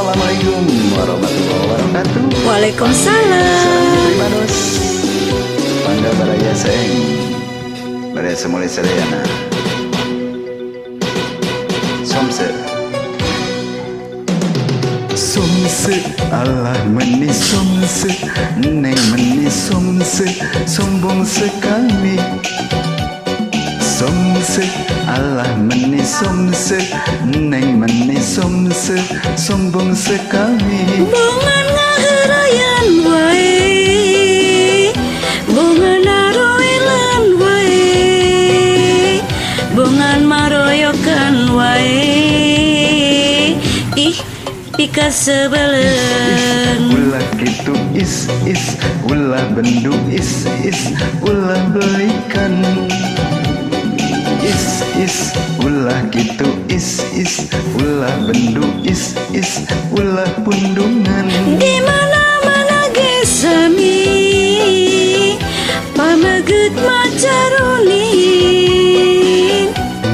Assalamualaikum warahmatullahi wabarakatuh. Waalaikumsalam. Manos Panda Baraya Seng Baraya Semule Serayana Somse Somse Allah meni somse Neng meni somse Sombong sekali Somse Allah meni somse Neng meni somse Sombong sekali. Bungan ngaherayan wae, bungan aroilan wae, bungan maroyokan wae. Ih, pika sebelen. Ulah gitu is, ulah bendu is, ulah belikan. Is, ulah gitu is, ulah bendu is, ulah pundungan. Di mana-mana gesami, pameget macarunin.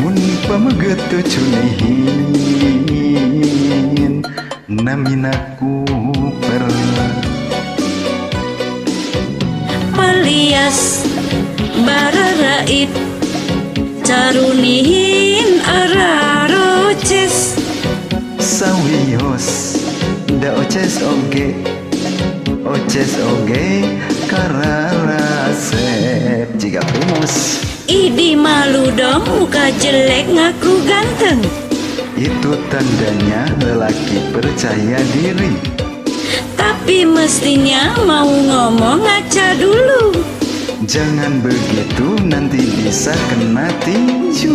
Mun pameget tu cunihin, naminaku per. Palias bararaib carunihin araroces. Sawiyos da oces oge kararasep jika primus. Idi malu dong muka jelek ngaku ganteng. Itu tandanya lelaki percaya diri. Tapi mestinya mau ngomong ngaca dulu. Jangan begitu nanti bisa kena tinju.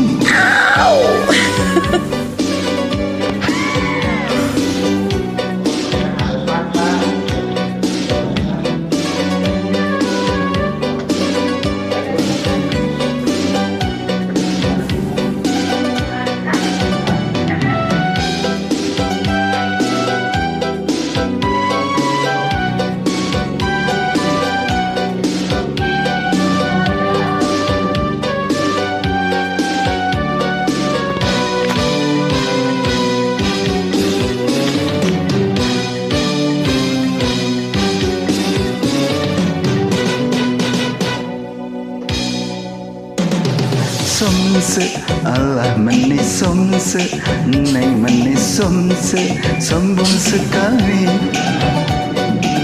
Somse Allah meni somse Neng meni somse Sombong sekali.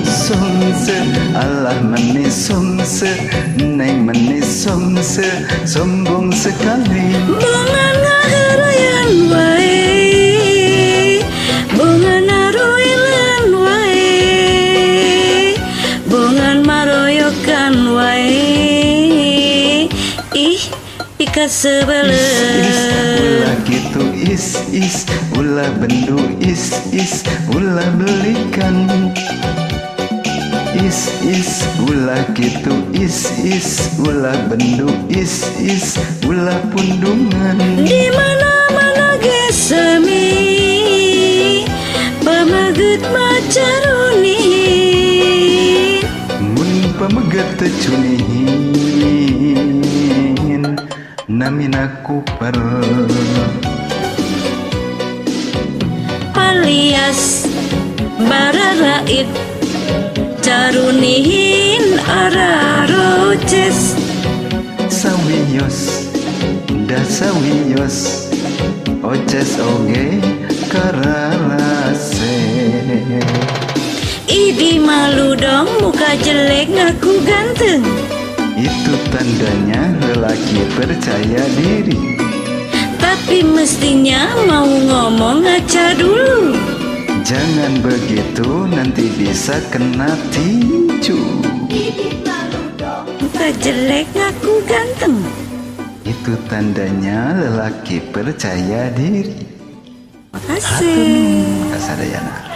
Somse Allah meni somse Neng meni somse Sombong sekali. Bungan ngaherayan wae, bungan aroilan wae, bungan maroyokan wae. Ih, pika sebelen. Ulah gitu is, ulah bendu is, ulah belikan. Is, ulah gitu is, ulah bendu is, ulah pundungan. Di mana-mana gesami, pameget macarunin. Mun pameget tecunihin, naminaku per. Palias bararaib carunihin araroces. Sawiyos da sawiyos oces oge kararase. Idi malu dong muka jelek ngaku ganteng. Itu tandanya lelaki percaya diri. Tapi mestinya mau ngomong ngaca dulu. Jangan begitu nanti bisa kena tinju. Muka jelek ngaku ganteng. Itu tandanya lelaki percaya diri. Makasih. Kasadayana.